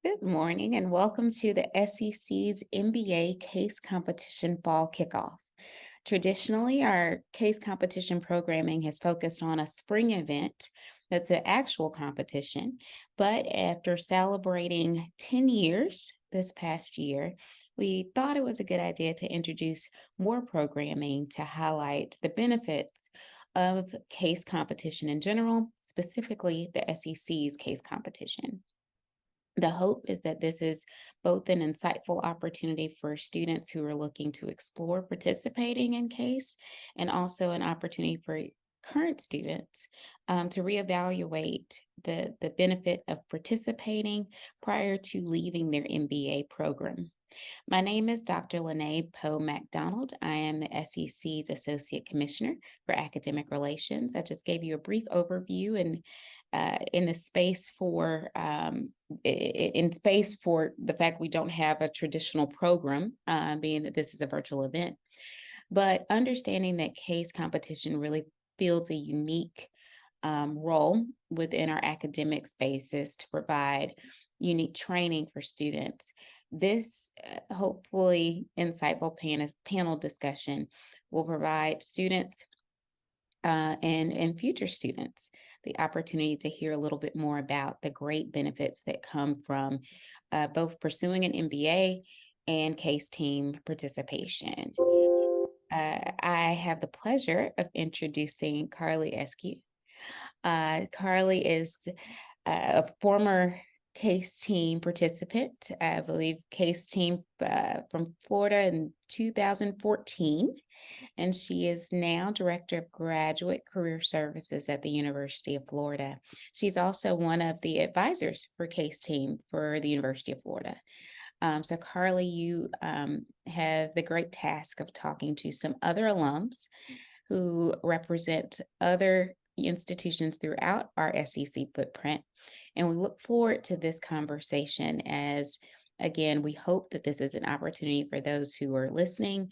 Good morning and welcome to the SEC's MBA Case Competition Fall Kickoff. Traditionally, our case competition programming has focused on a spring event that's an actual competition, but after celebrating 10 years this past year, we thought it was a good idea to introduce more programming to highlight the benefits of case competition in general, specifically the SEC's case competition. The hope is that this is both an insightful opportunity for students who are looking to explore participating in CASE and also an opportunity for current students to reevaluate the benefit of participating prior to leaving their MBA program. My name is Dr. Lene Poe MacDonald. I am the SEC's Associate Commissioner for Academic Relations. I just gave you a brief overview and in the space for the fact we don't have a traditional program, being that this is a virtual event, but understanding that case competition really fills a unique role within our academic spaces to provide unique training for students. This hopefully insightful panel discussion will provide students and future students the opportunity to hear a little bit more about the great benefits that come from both pursuing an MBA and case team participation. I have the pleasure of introducing Carly Eskew. Carly is a former case team participant, I believe case team from Florida in 2014, and she is now Director of Graduate Career Services at the University of Florida. She's also one of the advisors for case team for the University of Florida. So Carly, you have the great task of talking to some other alums who represent other institutions throughout our SEC footprint. And we look forward to this conversation as, again, we hope that this is an opportunity for those who are listening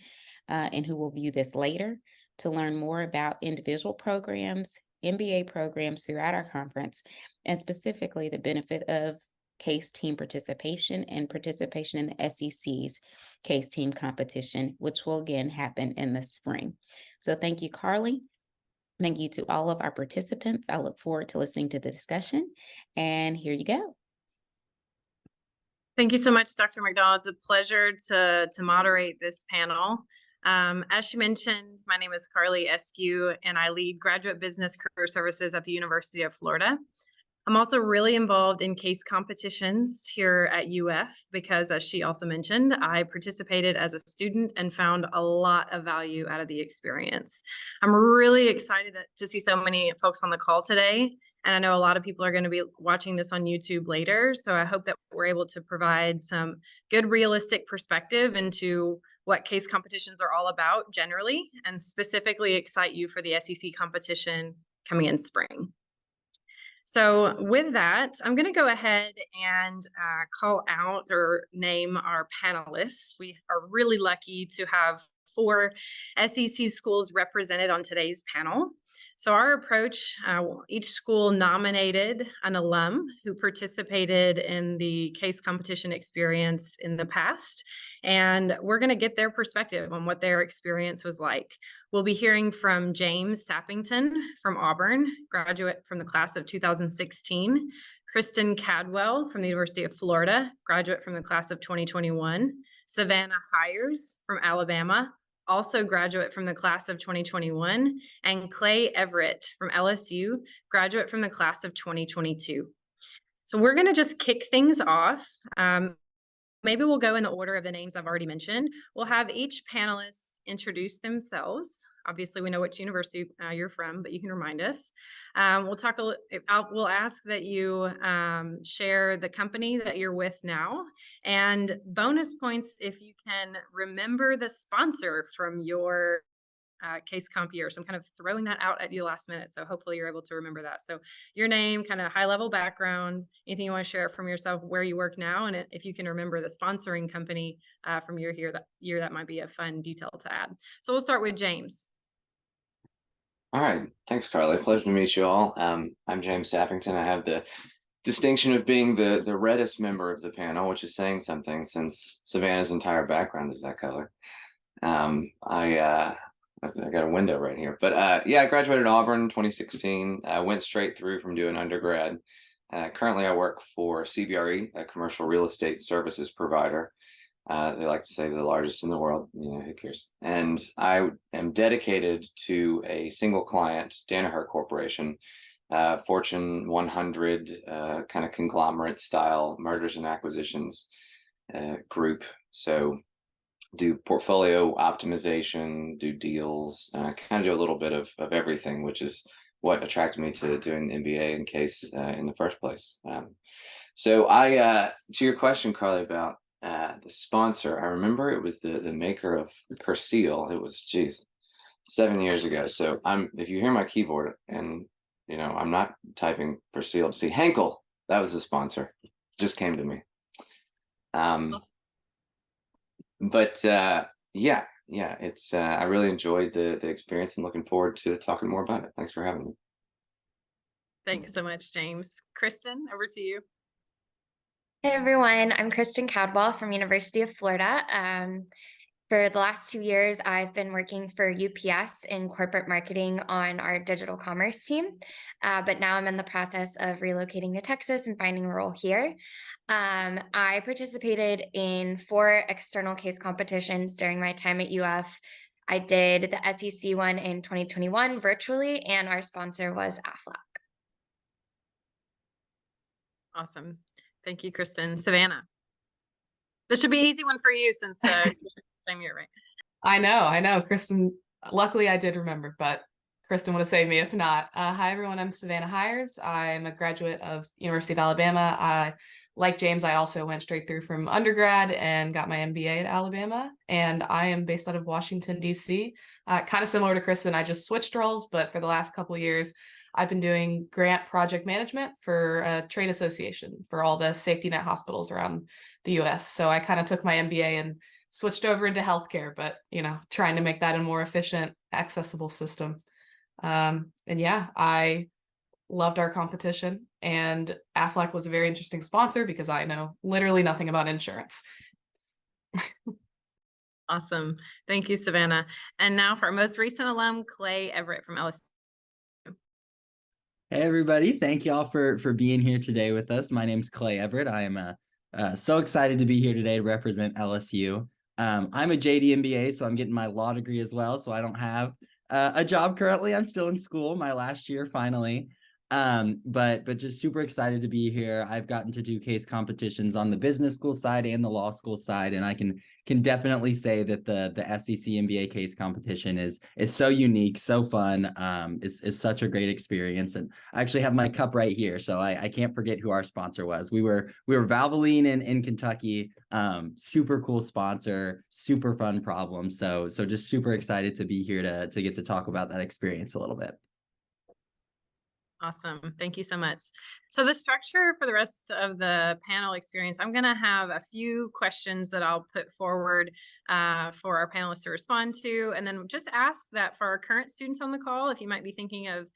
and who will view this later to learn more about individual programs, MBA programs throughout our conference, and specifically the benefit of case team participation and participation in the SEC's case team competition, which will again happen in the spring. So thank you, Carly. Thank you to all of our participants. I look forward to listening to the discussion, and here you go. Thank you so much, Dr. McDonald. It's a pleasure to moderate this panel. As she mentioned, my name is Carly Eskew, and I lead Graduate Business Career Services at the University of Florida. I'm also really involved in case competitions here at UF because, as she also mentioned, I participated as a student and found a lot of value out of the experience. I'm really excited to see so many folks on the call today, and I know a lot of people are going to be watching this on YouTube later, so I hope that we're able to provide some good, realistic perspective into what case competitions are all about generally, and specifically excite you for the SEC competition coming in spring. So with that, I'm going to go ahead and call out or name our panelists. We are really lucky to have 4 SEC schools represented on today's panel. So our approach, each school nominated an alum who participated in the case competition experience in the past, and we're going to get their perspective on what their experience was like. We'll be hearing from James Sappington from Auburn, graduate from the class of 2016, Kristen Cadwell from the University of Florida, graduate from the class of 2021, Savannah Hires from Alabama, also graduate from the class of 2021, and Clay Everett from LSU, graduate from the class of 2022. So we're going to just kick things off. Maybe we'll go in the order of the names I've already mentioned. We'll have each panelist introduce themselves. Obviously, we know which university you're from, but you can remind us. We'll ask that you share the company that you're with now, and bonus points if you can remember the sponsor from your case comp year. So I'm kind of throwing that out at you last minute. So hopefully you're able to remember that. So your name, kind of high level background, anything you want to share from yourself, where you work now, and if you can remember the sponsoring company from your year, that might be a fun detail to add. So we'll start with James. All right. Thanks, Carly. Pleasure to meet you all. I'm James Sappington. I have the distinction of being the reddest member of the panel, which is saying something since Savannah's entire background is that color. I got a window right here, but yeah, I graduated Auburn 2016. I went straight through from doing undergrad. Currently, I work for CBRE, a commercial real estate services provider. They like to say they're the largest in the world. You know, who cares? And I am dedicated to a single client, Danaher Corporation, Fortune 100 kind of conglomerate style mergers and acquisitions group. So do portfolio optimization, do deals, kind of do a little bit of everything, which is what attracted me to doing the MBA in Case in the first place. So to your question, Carly, about the sponsor, I remember it was the maker of Perseal. It was, geez, 7 years ago. So if you hear my keyboard and I'm not typing Perseal, see Henkel, that was the sponsor. Just came to me. But yeah, it's I really enjoyed the experience and looking forward to talking more about it. Thanks for having me. Thanks so much, James. Kristen, over to you. Hey everyone, I'm Kristen Cadwell from University of Florida. For the last 2 years, I've been working for UPS in corporate marketing on our digital commerce team, but now I'm in the process of relocating to Texas and finding a role here. I participated in 4 external case competitions during my time at UF. I did the SEC one in 2021 virtually, and our sponsor was AFLAC. Awesome. Thank you, Kristen. Savannah. This should be an easy one for you since same year, right? I know. Kristen, luckily I did remember, but Kristen would have saved me if not. Hi, everyone. I'm Savannah Hires. I'm a graduate of University of Alabama. Like James, I also went straight through from undergrad and got my MBA at Alabama. And I am based out of Washington, D.C. Kind of similar to Kristen, I just switched roles, but for the last couple of years, I've been doing grant project management for a trade association for all the safety net hospitals around the U.S. So I kind of took my MBA and switched over into healthcare, but trying to make that a more efficient, accessible system. And yeah, I loved our competition, and AFLAC was a very interesting sponsor because I know literally nothing about insurance. Awesome. Thank you, Savannah. And now for our most recent alum, Clay Everett from LSU. Hey, everybody. Thank you all for being here today with us. My name's Clay Everett. I am so excited to be here today to represent LSU. I'm a JD MBA, so I'm getting my law degree as well. So I don't have a job currently. I'm still in school, my last year finally. But just super excited to be here. I've gotten to do case competitions on the business school side and the law school side, and I can definitely say that the SEC MBA case competition is so unique, so fun, is such a great experience. And I actually have my cup right here, so I can't forget who our sponsor was. We were Valvoline in Kentucky. Super cool sponsor, super fun problem. So just super excited to be here to get to talk about that experience a little bit. Awesome. Thank you so much. So the structure for the rest of the panel experience, I'm going to have a few questions that I'll put forward for our panelists to respond to, and then just ask that for our current students on the call, if you might be thinking of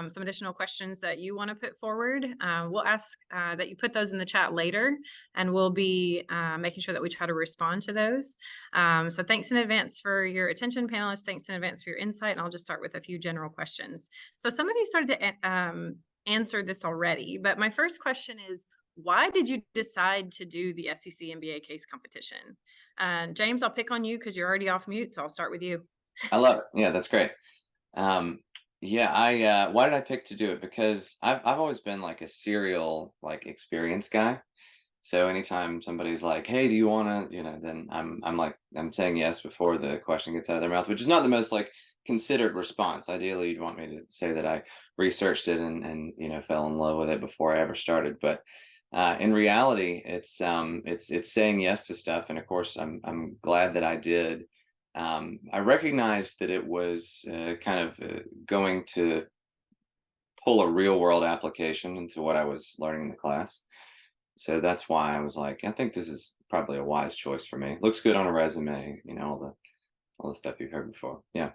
some additional questions that you want to put forward, we'll ask that you put those in the chat later, and we'll be making sure that we try to respond to those. So thanks in advance for your attention, panelists. Thanks in advance for your insight. And I'll just start with a few general questions. So some of you started to answer this already, but my first question is, why did you decide to do the SEC MBA case competition? James, I'll pick on you because you're already off mute, so I'll start with you. I love it. Yeah, that's great. Yeah, why did I pick to do it? Because I've always been like a serial experience guy. So anytime somebody's like, "Hey, do you want to?" Then I'm saying yes before the question gets out of their mouth, which is not the most considered response. Ideally, you'd want me to say that I researched it and fell in love with it before I ever started. But in reality, it's saying yes to stuff, and of course, I'm glad that I did. I recognized that it was going to pull a real world application into what I was learning in the class. So that's why I was like, I think this is probably a wise choice for me. Looks good on a resume, all the stuff you've heard before. Yeah.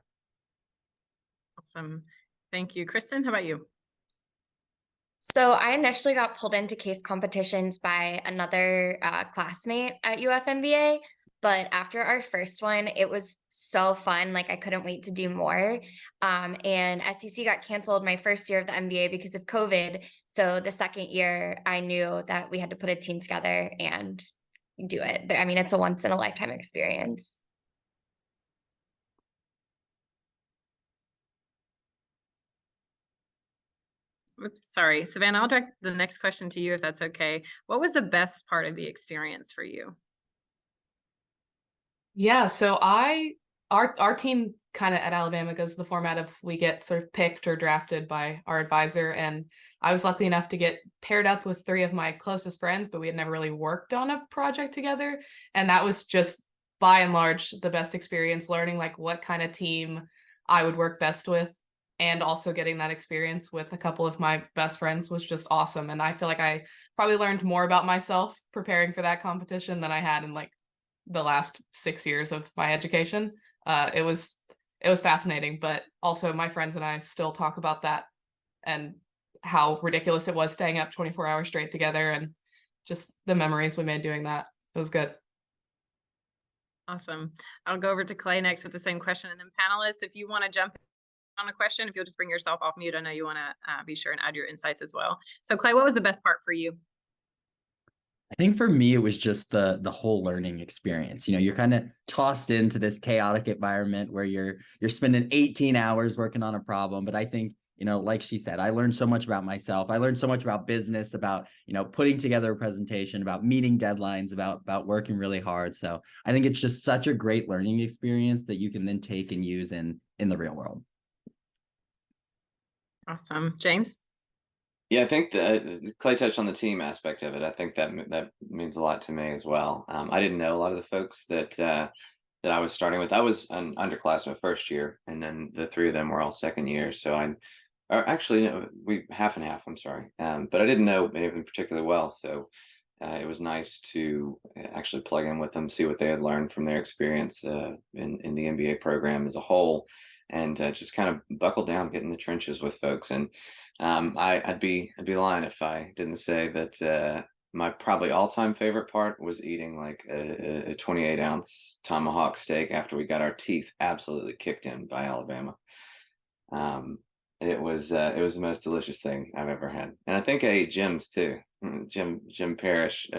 Awesome. Thank you. Kristen, how about you? So I initially got pulled into case competitions by another classmate at UFMBA, but after our first one, it was so fun. Like I couldn't wait to do more. And SEC got canceled my first year of the MBA because of COVID. So the second year, I knew that we had to put a team together and do it. I mean, it's a once in a lifetime experience. Oops, sorry, Savannah, I'll direct the next question to you if that's okay. What was the best part of the experience for you? Yeah, so our team kind of at Alabama goes the format of we get sort of picked or drafted by our advisor, and I was lucky enough to get paired up with 3 of my closest friends, but we had never really worked on a project together, and that was just by and large the best experience, learning like what kind of team I would work best with, and also getting that experience with a couple of my best friends was just awesome. And I feel like I probably learned more about myself preparing for that competition than I had in like the last 6 years of my education. It was fascinating, but also my friends and I still talk about that and how ridiculous it was staying up 24 hours straight together, and just the memories we made doing that. It was good. Awesome. I'll go over to Clay next with the same question. And then panelists, if you want to jump on a question, if you'll just bring yourself off mute, I know you want to be sure and add your insights as well. So Clay, what was the best part for you? I think for me, it was just the whole learning experience. You know, you're kind of tossed into this chaotic environment where you're spending 18 hours working on a problem. But I think, you know, like she said, I learned so much about myself. I learned so much about business, about, you know, putting together a presentation, about meeting deadlines, about working really hard. So I think it's just such a great learning experience that you can then take and use in the real world. Awesome. James? Yeah, I think Clay touched on the team aspect of it. I think that means a lot to me as well. I didn't know a lot of the folks that I was starting with. I was an underclassman first year, and then the 3 of them were all second year. So or actually, no, we half and half. I'm sorry, but I didn't know any of them particularly well. So it was nice to actually plug in with them, see what they had learned from their experience in the MBA program as a whole, and just kind of buckle down, get in the trenches with folks. And I'd be lying if I didn't say that my probably all-time favorite part was eating like a 28-ounce tomahawk steak after we got our teeth absolutely kicked in by Alabama. It was the most delicious thing I've ever had, and I think I ate Jim's too. Jim Parrish,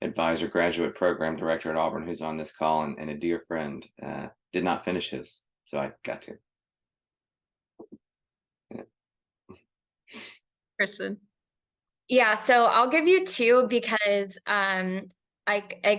advisor, graduate program director at Auburn, who's on this call, and a dear friend, did not finish his, so I got to. Kristen? Yeah, so I'll give you 2 because I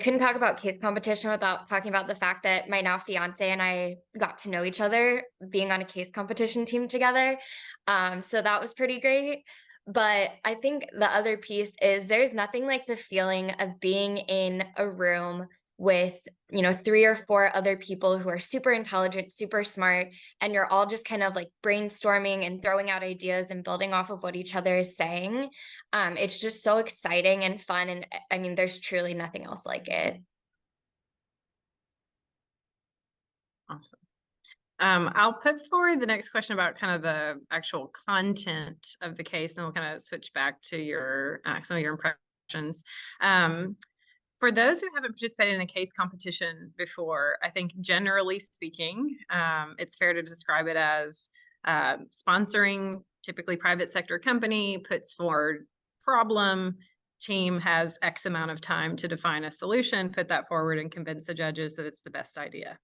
couldn't talk about case competition without talking about the fact that my now fiance and I got to know each other being on a case competition team together. So that was pretty great. But I think the other piece is there's nothing like the feeling of being in a room with, you know, 3 or 4 other people who are super intelligent, super smart, and you're all just kind of like brainstorming and throwing out ideas and building off of what each other is saying. It's just so exciting and fun. And I mean, there's truly nothing else like it. Awesome. I'll put forward the next question about kind of the actual content of the case, and we'll kind of switch back to your some of your impressions. For those who haven't participated in a case competition before, I think generally speaking, it's fair to describe it as sponsoring, typically private sector company, puts forward problem, team has X amount of time to define a solution, put that forward and convince the judges that it's the best idea.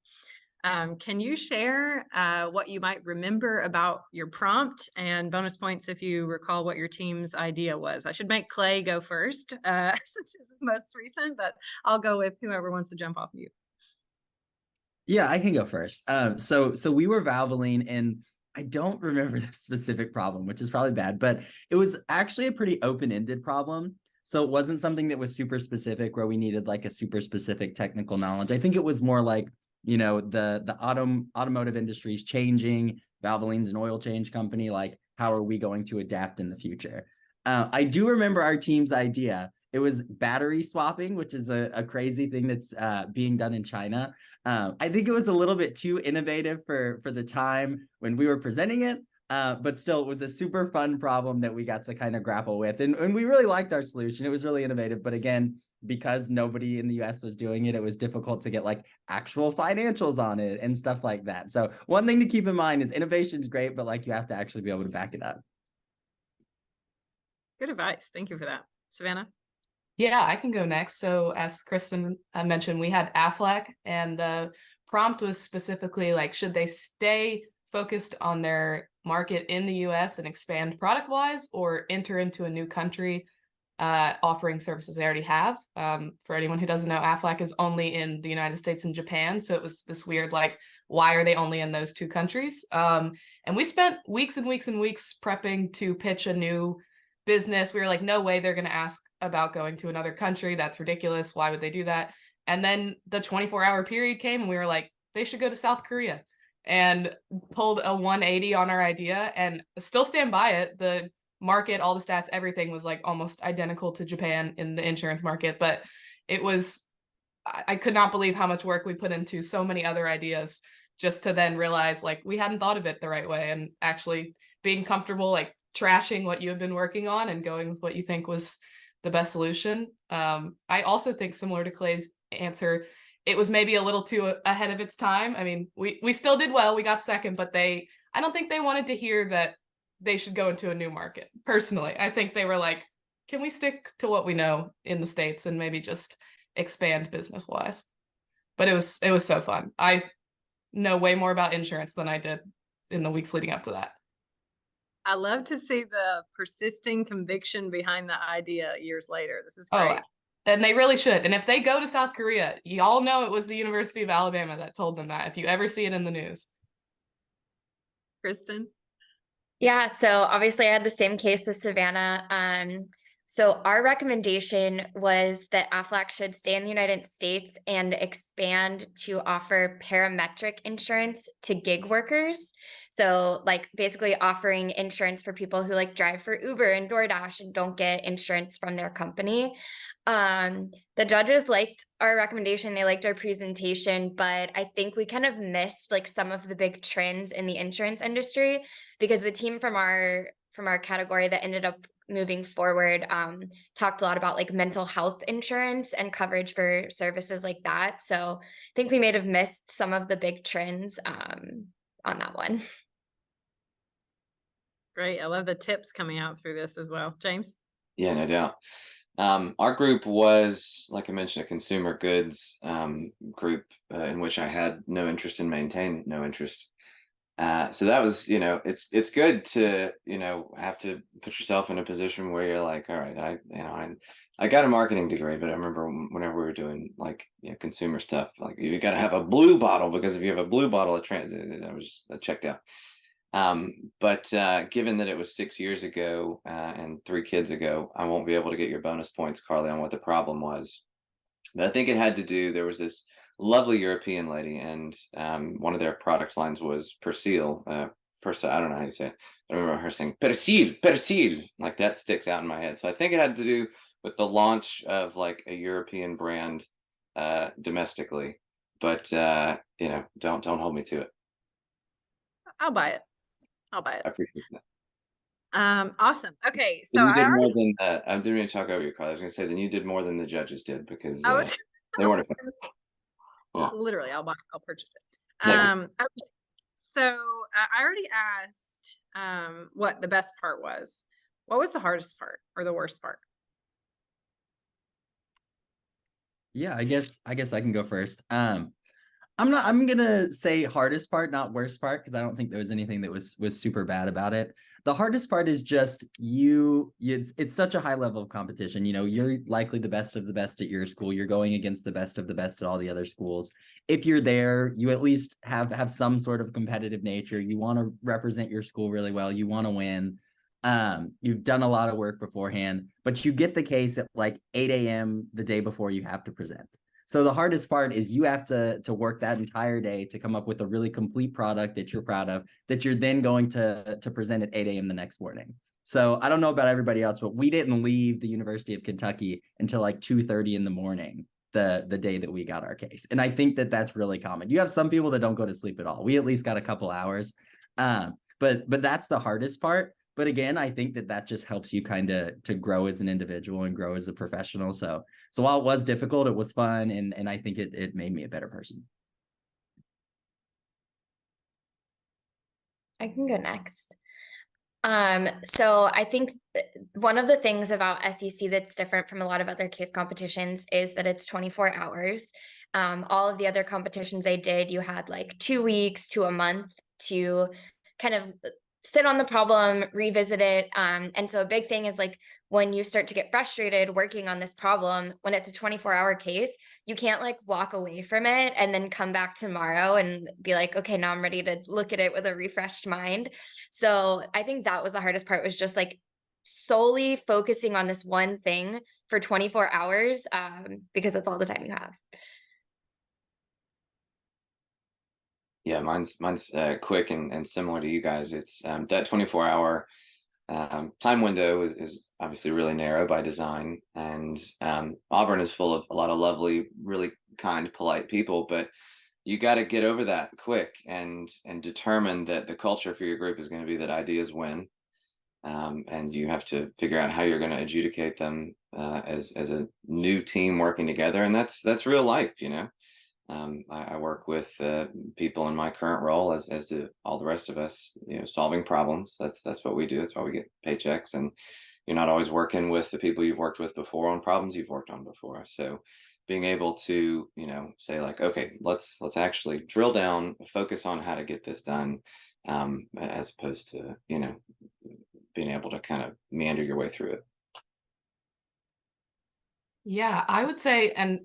Can you share what you might remember about your prompt, and bonus points if you recall what your team's idea was? I should make Clay go first since it's most recent, but I'll go with whoever wants to jump off mute. Yeah, I can go first. So we were Valvoline, and I don't remember the specific problem, which is probably bad, but it was actually a pretty open-ended problem. So it wasn't something that was super specific where we needed like a super specific technical knowledge. I think it was more like, you know, the automotive industry is changing. Valvoline's an oil change company. Like, how are we going to adapt in the future? I do remember our team's idea. It was battery swapping, which is a crazy thing that's being done in China. I think it was a little bit too innovative for the time when we were presenting it. But still, it was a super fun problem that we got to kind of grapple with. And we really liked our solution. It was really innovative. But again, because nobody in the US was doing it, it was difficult to get like actual financials on it and stuff like that. So one thing to keep in mind is innovation is great, but like you have to actually be able to back it up. Good advice. Thank you for that. Savannah? Yeah, I can go next. So as Kristen mentioned, we had Aflac, and the prompt was specifically like, should they stay focused on their market in the US and expand product-wise, or enter into a new country offering services they already have? For anyone who doesn't know, Aflac is only in the United States and Japan. So it was this weird, like, why are they only in those two countries? And we spent weeks and weeks and weeks prepping to pitch a new business. We were like, no way they're going to ask about going to another country. That's ridiculous. Why would they do that? And then the 24-hour period came and we were like, they should go to South Korea, and pulled a 180 on our idea and still stand by it. The market, all the stats, everything was like almost identical to Japan in the insurance market. But it was, I could not believe how much work we put into so many other ideas just to then realize like we hadn't thought of it the right way, and actually being comfortable like trashing what you had been working on and going with what you think was the best solution. I also think, similar to Clay's answer, it was maybe a little too ahead of its time. I mean, we still did well. We got second, but I don't think they wanted to hear that they should go into a new market. Personally, I think they were like, can we stick to what we know in the States and maybe just expand business wise? But it was so fun. I know way more about insurance than I did in the weeks leading up to that. I love to see the persisting conviction behind the idea years later. This is great. Oh, and they really should. And if they go to South Korea, y'all know it was the University of Alabama that told them that, if you ever see it in the news. Kristen? Yeah, so obviously I had the same case as Savannah. So our recommendation was that Aflac should stay in the United States and expand to offer parametric insurance to gig workers. So like basically offering insurance for people who like drive for Uber and DoorDash and don't get insurance from their company. The judges liked our recommendation. They liked our presentation, but I think we kind of missed like some of the big trends in the insurance industry, because the team from our category that ended up moving forward talked a lot about like mental health insurance and coverage for services like that. So I think we may have missed some of the big trends on that one. Great. I love the tips coming out through this as well. James? Yeah, no doubt. Our group was, like I mentioned, a consumer goods group in which I had no interest and maintained no interest. So that was, it's good to, have to put yourself in a position where you're like, all right, I got a marketing degree, but I remember whenever we were doing like, consumer stuff, like you got to have a blue bottle, because if you have a blue bottle, I checked out. But given that it was 6 years ago and 3 kids ago, I won't be able to get your bonus points, Carly, on what the problem was. But I think it had to do, there was this lovely European lady, and one of their product lines was Persil. First, I don't know how you say it. I remember her saying Persil, like that sticks out in my head. So I think it had to do with the launch of like a European brand domestically. But don't hold me to it. I'll buy it. I appreciate that. Awesome. Okay, so you did more than I didn't mean to talk over you, Carl. I was going to say, then you did more than the judges did, because they weren't. Literally, I'll purchase it. Okay. So I already asked what the best part was. What was the hardest part or the worst part? Yeah, I guess I can go first. I'm gonna say hardest part, not worst part, because I don't think there was anything that was super bad about it. The hardest part is just it's such a high level of competition. You're likely the best of the best at your school. You're going against the best of the best at all the other schools. If you're there, you at least have some sort of competitive nature. You want to represent your school really well. You want to win. You've done a lot of work beforehand, but you get the case at like 8 a.m. the day before you have to present. So the hardest part is you have to work that entire day to come up with a really complete product that you're proud of, that you're then going to present at 8 a.m. the next morning. So I don't know about everybody else, but we didn't leave the University of Kentucky until like 2:30 in the morning the day that we got our case. And I think that that's really common. You have some people that don't go to sleep at all. We at least got a couple hours. but that's the hardest part. But again, I think that just helps you kind of to grow as an individual and grow as a professional. So while it was difficult, it was fun, and I think it made me a better person. I can go next. So I think one of the things about SEC that's different from a lot of other case competitions is that it's 24 hours. All of the other competitions I did, you had like 2 weeks to a month to kind of sit on the problem, revisit it. And so a big thing is like when you start to get frustrated working on this problem, when it's a 24-hour case, you can't like walk away from it and then come back tomorrow and be like, okay, now I'm ready to look at it with a refreshed mind. So I think that was the hardest part, was just like solely focusing on this one thing for 24 hours, because that's all the time you have. Yeah, mine's quick and similar to you guys. It's that 24-hour time window is obviously really narrow by design, and Auburn is full of a lot of lovely, really kind, polite people, but you got to get over that quick and determine that the culture for your group is going to be that ideas win, and you have to figure out how you're going to adjudicate them as a new team working together, and that's real life, you know. I work with people in my current role, as do all the rest of us, you know, solving problems. That's what we do. That's why we get paychecks, and you're not always working with the people you've worked with before on problems you've worked on before. So being able to, you know, say like, okay, let's actually drill down, focus on how to get this done, as opposed to, you know, being able to kind of meander your way through it. Yeah, I would say, and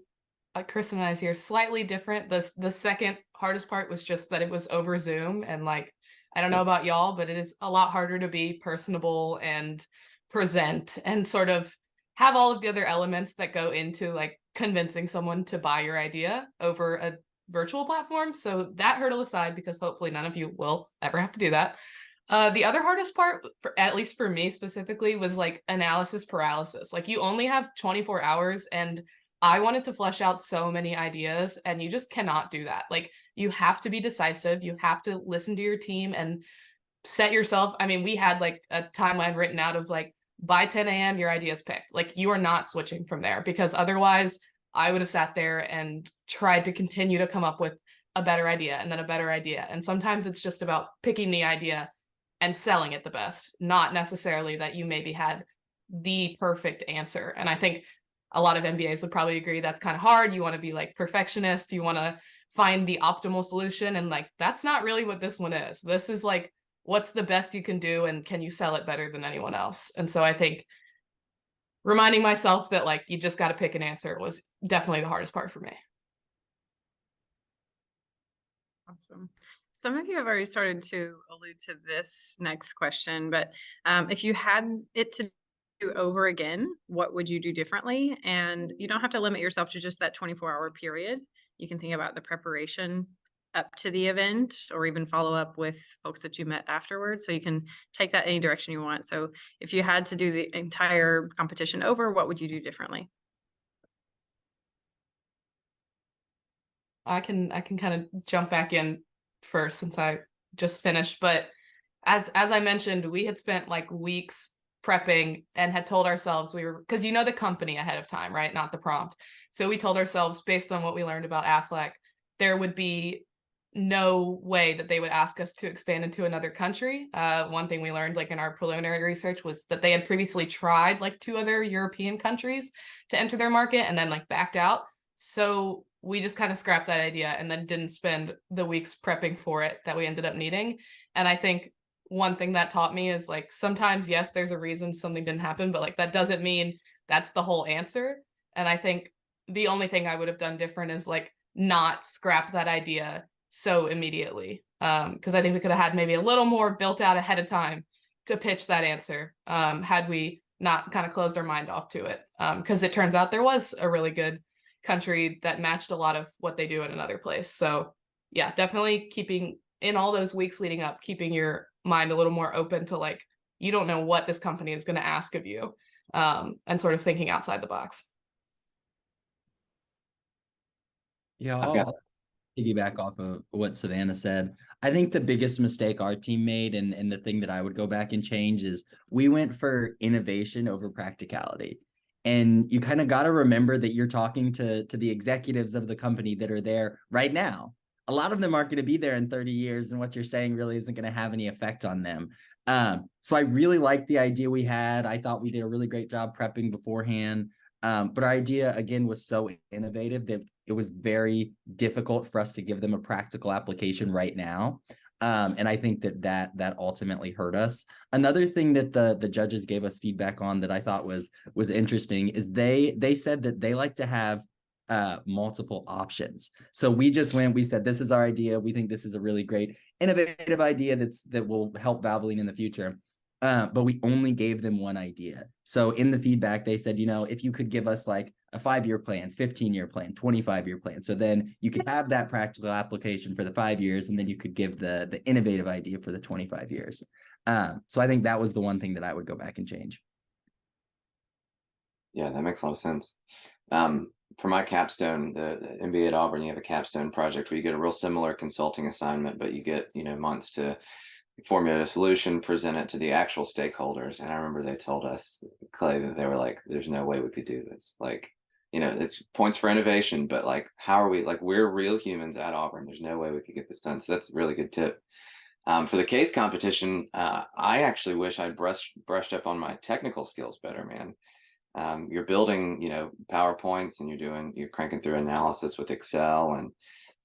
Kristen and I's here, slightly different. The second hardest part was just that it was over Zoom, and like, I don't know about y'all, but it is a lot harder to be personable and present and sort of have all of the other elements that go into like convincing someone to buy your idea over a virtual platform. So that hurdle aside, because hopefully none of you will ever have to do that. The other hardest part, at least for me specifically, was like analysis paralysis. Like you only have 24 hours, and I wanted to flesh out so many ideas, and you just cannot do that. Like you have to be decisive. You have to listen to your team and set yourself. I mean, we had like a timeline written out of like, by 10 a.m. your idea is picked. Like you are not switching from there, because otherwise I would have sat there and tried to continue to come up with a better idea and then a better idea. And sometimes it's just about picking the idea and selling it the best, not necessarily that you maybe had the perfect answer. And I think a lot of MBAs would probably agree that's kind of hard. You want to be like perfectionist. You want to find the optimal solution. And like, that's not really what this one is. This is like, what's the best you can do, and can you sell it better than anyone else? And so I think reminding myself that like, you just got to pick an answer was definitely the hardest part for me. Awesome. Some of you have already started to allude to this next question, but if you had it to do over again, what would you do differently? And you don't have to limit yourself to just that 24-hour period. You can think about the preparation up to the event, or even follow up with folks that you met afterwards. So you can take that any direction you want. So if you had to do the entire competition over, what would you do differently? I can kind of jump back in first since I just finished, but as I mentioned, we had spent like weeks prepping and had told ourselves we were, because you know the company ahead of time, right? Not the prompt. So we told ourselves, based on what we learned about Affleck, there would be no way that they would ask us to expand into another country. One thing we learned like in our preliminary research was that they had previously tried like 2 other European countries to enter their market and then like backed out. So we just kind of scrapped that idea and then didn't spend the weeks prepping for it that we ended up needing. And I think one thing that taught me is like, sometimes, yes, there's a reason something didn't happen, but like that doesn't mean that's the whole answer. And I think the only thing I would have done different is like not scrap that idea so immediately. Because I think we could have had maybe a little more built out ahead of time to pitch that answer, had we not kind of closed our mind off to it. Because it turns out there was a really good country that matched a lot of what they do in another place. So yeah, definitely keeping in all those weeks leading up, keeping your mind a little more open to like, you don't know what this company is going to ask of you, and sort of thinking outside the box. Yeah, piggyback off of what Savannah said. I think the biggest mistake our team made, and the thing that I would go back and change, is we went for innovation over practicality. And you kind of got to remember that you're talking to the executives of the company that are there right now. A lot of them aren't going to be there in 30 years, and what you're saying really isn't going to have any effect on them. So I really liked the idea we had. I thought we did a really great job prepping beforehand. But our idea, again, was so innovative that it was very difficult for us to give them a practical application right now. And I think that ultimately hurt us. Another thing that the judges gave us feedback on that I thought was interesting is they said that they like to have multiple options. So we said, this is our idea. We think this is a really great innovative idea that will help Valvoline in the future. But we only gave them one idea. So in the feedback, they said, if you could give us like a 5-year plan, 15-year plan, 25-year plan. So then you could have that practical application for the 5 years, and then you could give the innovative idea for the 25 years. So I think that was the one thing that I would go back and change. Yeah, that makes a lot of sense. For my capstone, the MBA at Auburn, you have a capstone project where you get a real similar consulting assignment, but you get, months to formulate a solution, present it to the actual stakeholders. And I remember they told us, Clay, that they were like, there's no way we could do this. Like, it's points for innovation, but like, how are we, like, we're real humans at Auburn. There's no way we could get this done. So that's a really good tip. For the case competition, I actually wish I'd brushed up on my technical skills better, man. You're building, PowerPoints, and you're cranking through analysis with Excel, and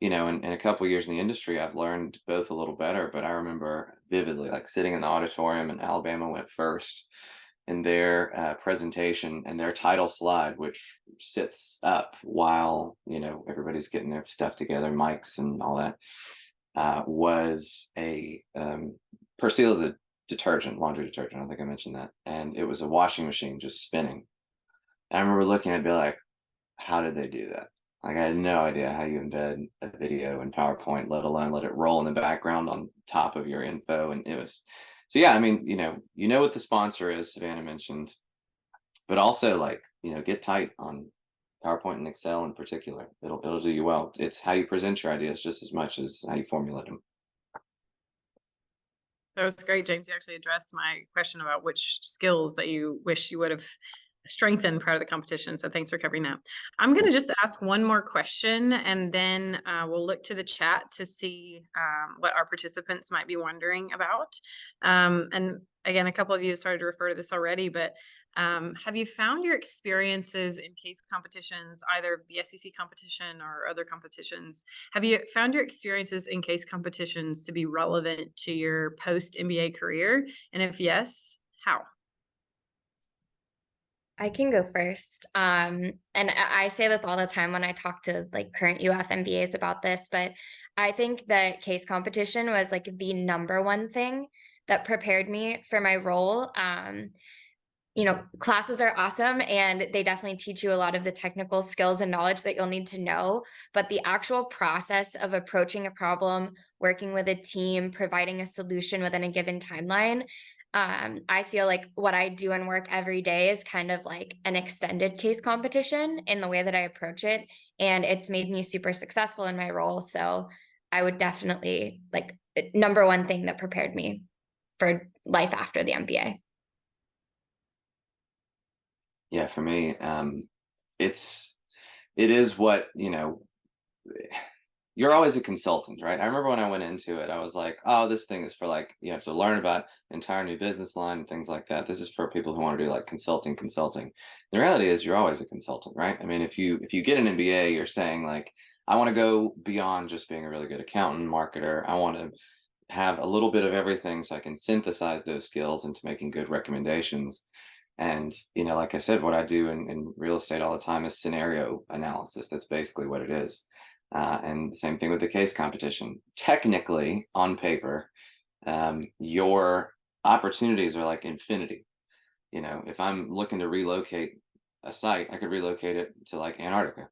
in a couple of years in the industry, I've learned both a little better. But I remember vividly, like, sitting in the auditorium, and Alabama went first in their presentation, and their title slide, which sits up while everybody's getting their stuff together, mics and all that, was a Persil is a detergent, laundry detergent. I don't think I mentioned that, and it was a washing machine just spinning. And I remember looking at it, be like, how did they do that? Like, I had no idea how you embed a video in PowerPoint, let alone let it roll in the background on top of your info. And it was, so yeah, I mean, what the sponsor is, Savannah mentioned, but also, like, get tight on PowerPoint and Excel in particular. It'll do you well. It's how you present your ideas just as much as how you formulate them. That was great, James. You actually addressed my question about which skills that you wish you would have strengthened prior to the competition. So thanks for covering that. I'm going to just ask one more question, and then we'll look to the chat to see what our participants might be wondering about. And again, a couple of you have started to refer to this already, but have you found your experiences in case competitions, either the SEC competition or other competitions, have you found your experiences in case competitions to be relevant to your post-MBA career? And if yes, how? I can go first. And I say this all the time when I talk to like current UF MBAs about this, but I think that case competition was like the number one thing that prepared me for my role. Classes are awesome, and they definitely teach you a lot of the technical skills and knowledge that you'll need to know. But the actual process of approaching a problem, working with a team, providing a solution within a given timeline, I feel like what I do in work every day is kind of like an extended case competition in the way that I approach it. And it's made me super successful in my role. So I would definitely, like, number one thing that prepared me for life after the MBA. Yeah, for me, it is what, you're always a consultant, right? I remember when I went into it, I was like, oh, this thing is for, like, you have to learn about entire new business line and things like that. This is for people who want to do like consulting. The reality is you're always a consultant, right? I mean, if you get an MBA, you're saying, like, I want to go beyond just being a really good accountant, marketer. I want to have a little bit of everything so I can synthesize those skills into making good recommendations. And, like I said, what I do in real estate all the time is scenario analysis. That's basically what it is. And the same thing with the case competition. Technically, on paper, your opportunities are like infinity. If I'm looking to relocate a site, I could relocate it to like Antarctica.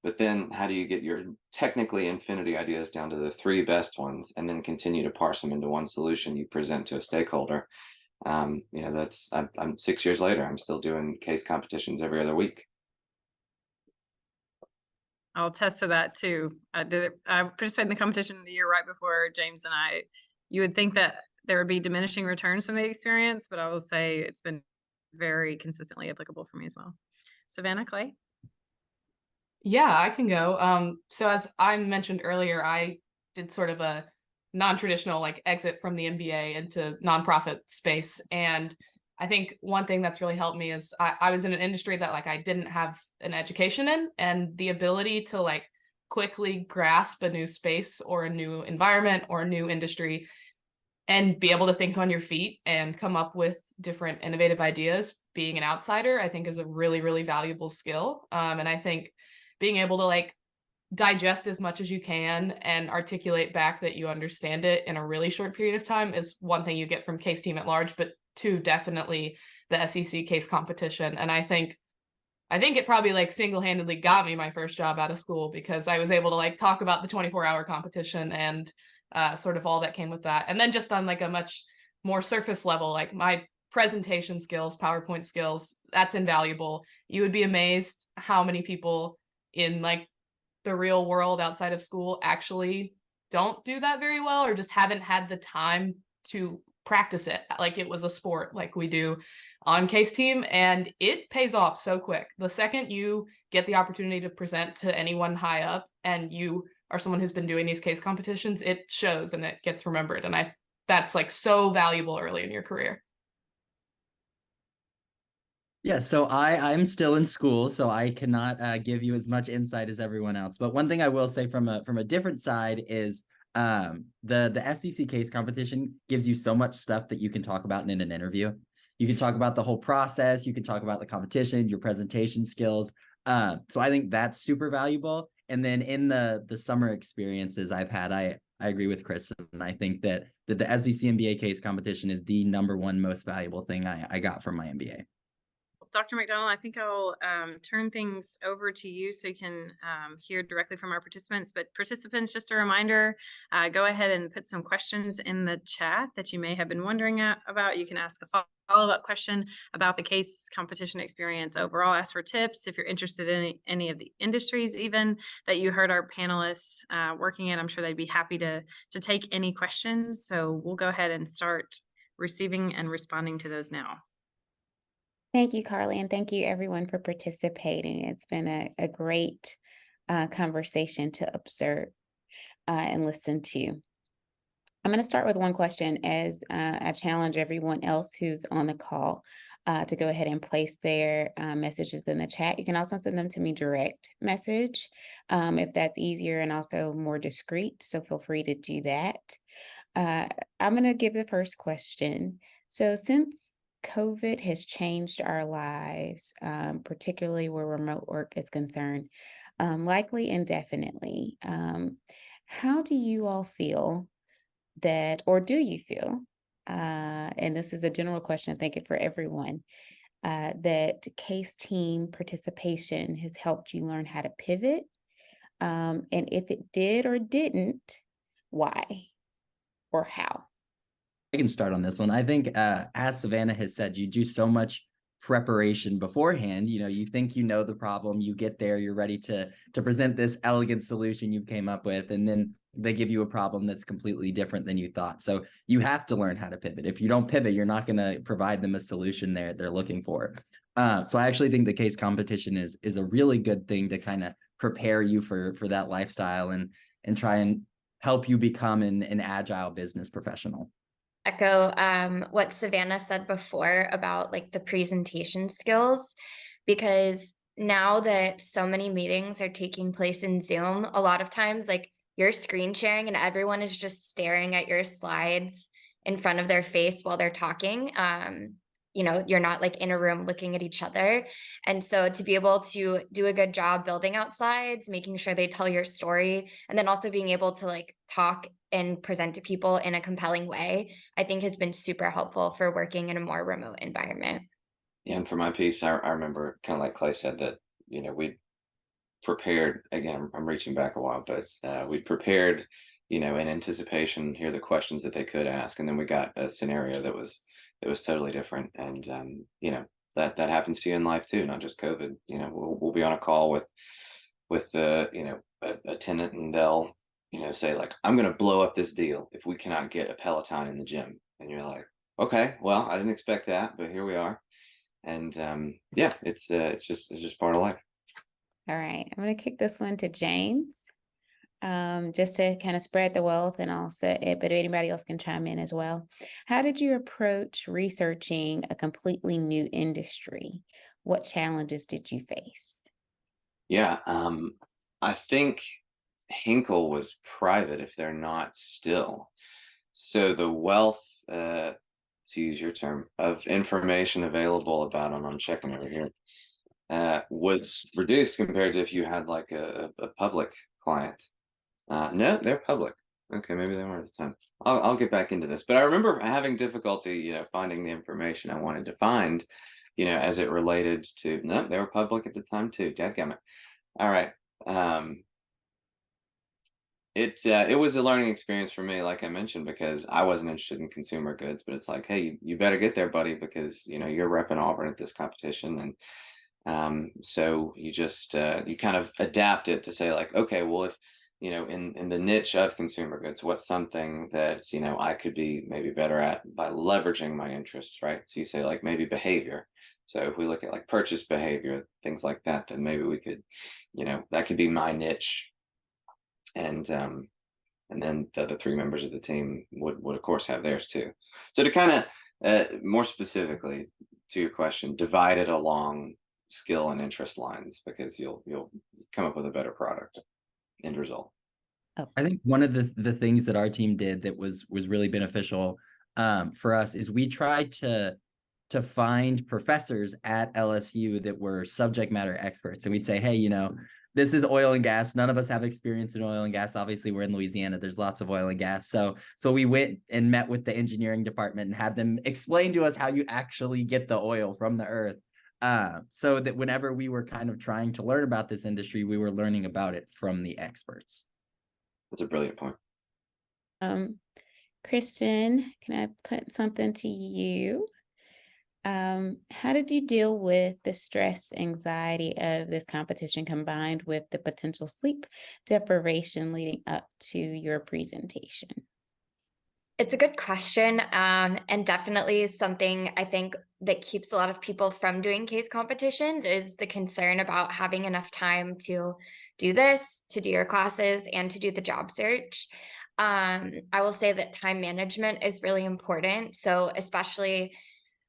But then how do you get your technically infinity ideas down to the 3 best ones, and then continue to parse them into one solution you present to a stakeholder? I'm 6 years later, I'm still doing case competitions every other week. I'll attest to that too. I participated in the competition the year right before James and I. You would think that there would be diminishing returns from the experience, but I will say it's been very consistently applicable for me as well. Savannah, Clay? Yeah, I can go. So as I mentioned earlier, I did sort of a non-traditional like exit from the MBA into nonprofit space. And I think one thing that's really helped me is I was in an industry that like I didn't have an education in, and the ability to like quickly grasp a new space or a new environment or a new industry and be able to think on your feet and come up with different innovative ideas, being an outsider, I think is a really, really valuable skill. And I think being able to like digest as much as you can and articulate back that you understand it in a really short period of time is one thing you get from Case Team at large, but two, definitely the SEC case competition. And I think it probably like single-handedly got me my first job out of school, because I was able to like talk about the 24-hour competition and sort of all that came with that. And then just on like a much more surface level, like my presentation skills, PowerPoint skills, that's invaluable. You would be amazed how many people in like the real world outside of school actually don't do that very well, or just haven't had the time to practice it like it was a sport like we do on Case Team. And it pays off so quick. The second you get the opportunity to present to anyone high up and you are someone who's been doing these case competitions, it shows and it gets remembered. And that's like so valuable early in your career. Yeah, so I'm still in school, so I cannot give you as much insight as everyone else. But one thing I will say from a different side is the SEC case competition gives you so much stuff that you can talk about in an interview. You can talk about the whole process. You can talk about the competition, your presentation skills. So I think that's super valuable. And then in the summer experiences I've had, I agree with Chris, and I think that the SEC MBA case competition is the #1 most valuable thing I got from my MBA. Dr. McDonald, I think I'll turn things over to you so you can hear directly from our participants. But participants, just a reminder, go ahead and put some questions in the chat that you may have been wondering about. You can ask a follow-up question about the case competition experience overall. Ask for tips if you're interested in any of the industries even that you heard our panelists working in. I'm sure they'd be happy to take any questions. So we'll go ahead and start receiving and responding to those now. Thank you, Carly, and thank you everyone for participating. It's been a great conversation to observe and listen to. I'm going to start with one question as I challenge everyone else who's on the call to go ahead and place their messages in the chat. You can also send them to me direct message if that's easier and also more discreet, so feel free to do that. I'm going to give the first question. So since COVID has changed our lives, particularly where remote work is concerned, likely indefinitely. How do you all feel that, or do you feel, and this is a general question, I think, for everyone, that case team participation has helped you learn how to pivot? And if it did or didn't, why or how? I can start on this one. I think, as Savannah has said, you do so much preparation beforehand. You know, you think you know the problem, you get there, you're ready to present this elegant solution you came up with, and then they give you a problem that's completely different than you thought. So you have to learn how to pivot. If you don't pivot, you're not going to provide them a solution they're looking for. So I actually think the case competition is a really good thing to kind of prepare you for that lifestyle and try and help you become an agile business professional. Echo what Savannah said before about like the presentation skills, because now that so many meetings are taking place in Zoom, a lot of times like you're screen sharing and everyone is just staring at your slides in front of their face while they're talking. You know, you're not like in a room looking at each other. And so to be able to do a good job building out slides, making sure they tell your story, and then also being able to like talk and present to people in a compelling way, I think has been super helpful for working in a more remote environment. Yeah, and for my piece, I remember kind of like Clay said that, you know, we prepared, again, I'm reaching back a while, but we prepared, you know, in anticipation, hear the questions that they could ask. And then we got a scenario that was totally different. And, you know, that happens to you in life too, not just COVID. You know, we'll be on a call with with a tenant, and they'll say like, I'm going to blow up this deal if we cannot get a Peloton in the gym, and you're like, okay, well, I didn't expect that, but here we are. And yeah, it's just part of life. All right, I'm going to kick this one to James, just to kind of spread the wealth, and also, but anybody else can chime in as well. How did you approach researching a completely new industry? What challenges did you face? Yeah, I think Hinkle was private, if they're not still. So the wealth, to use your term, of information available about them, I'm checking over here, was reduced compared to if you had like a public client. No, they're public. Okay, maybe they weren't at the time. I'll get back into this, but I remember having difficulty, finding the information I wanted to find, as it related to. No, they were public at the time too. Dadgummit. All right. It was a learning experience for me, like I mentioned, because I wasn't interested in consumer goods, but it's like, hey, you better get there, buddy, because you're repping Auburn at this competition, and so you just you kind of adapt it to say like, okay, well, if in the niche of consumer goods, what's something that I could be maybe better at by leveraging my interests, right? So you say like maybe behavior. So if we look at like purchase behavior, things like that, then maybe we could, that could be my niche. And then the other three members of the team would of course have theirs too. So to kind of more specifically to your question, divide it along skill and interest lines, because you'll come up with a better product end result. I think one of the things that our team did that was really beneficial for us is we tried to find professors at LSU that were subject matter experts, and we'd say, hey, this is oil and gas. None of us have experience in oil and gas. Obviously, we're in Louisiana. There's lots of oil and gas. So we went and met with the engineering department and had them explain to us how you actually get the oil from the earth. So that whenever we were kind of trying to learn about this industry, we were learning about it from the experts. That's a brilliant point. Kristen, can I put something to you? How did you deal with the stress, anxiety of this competition combined with the potential sleep deprivation leading up to your presentation? It's a good question, and definitely something I think that keeps a lot of people from doing case competitions is the concern about having enough time to do this, to do your classes, and to do the job search. I will say that time management is really important. So especially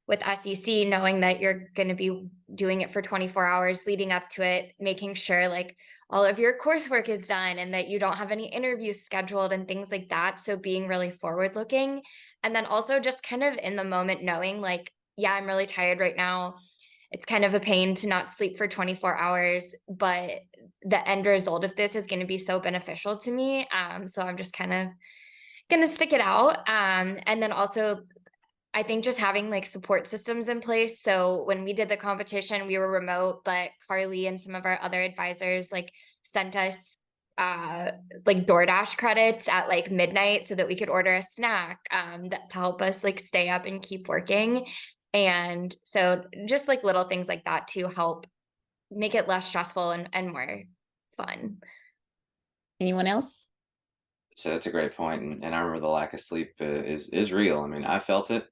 with SEC, knowing that you're going to be doing it for 24 hours leading up to it, making sure like all of your coursework is done and that you don't have any interviews scheduled and things like that. So being really forward looking, and then also just kind of in the moment knowing like, yeah, I'm really tired right now. It's kind of a pain to not sleep for 24 hours, but the end result of this is going to be so beneficial to me. So I'm just kind of going to stick it out. And then also I think just having like support systems in place. So when we did the competition, we were remote, but Carly and some of our other advisors like sent us like DoorDash credits at like midnight so that we could order a snack to help us like stay up and keep working. And so just like little things like that to help make it less stressful and more fun. Anyone else? So that's a great point, and I remember the lack of sleep is real. I mean, I felt it.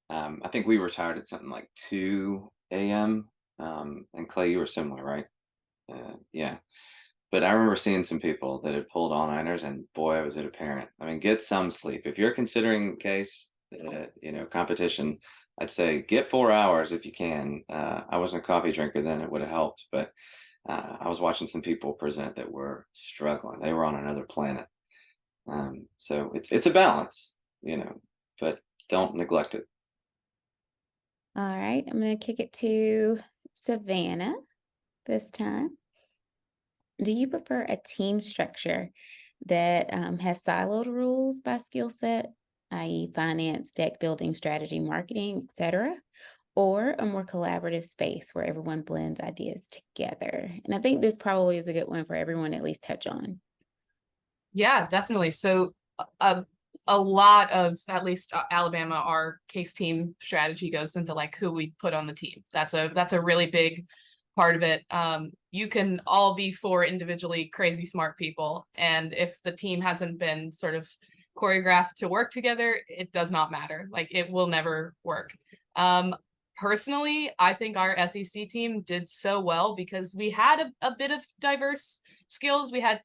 I think we were tired at something like 2 a.m. And Clay, you were similar, right? Yeah. But I remember seeing some people that had pulled all-nighters, and boy, was it apparent. I mean, get some sleep. If you're considering case, competition, I'd say get 4 hours if you can. I wasn't a coffee drinker then; it would have helped. But I was watching some people present that were struggling. They were on another planet. So it's a balance, but don't neglect it. All right, I'm going to kick it to Savannah this time. Do you prefer a team structure that has siloed rules by skill set, i.e. finance, deck building, strategy, marketing, etc., or a more collaborative space where everyone blends ideas together? And I think this probably is a good one for everyone to at least touch on. Yeah, definitely. So a lot of, at least Alabama, our case team strategy goes into like who we put on the team. That's a really big part of it. You can all be four individually crazy smart people, and if the team hasn't been sort of choreographed to work together, it does not matter. Like, it will never work. Personally, I think our SEC team did so well because we had a bit of diverse skills. We had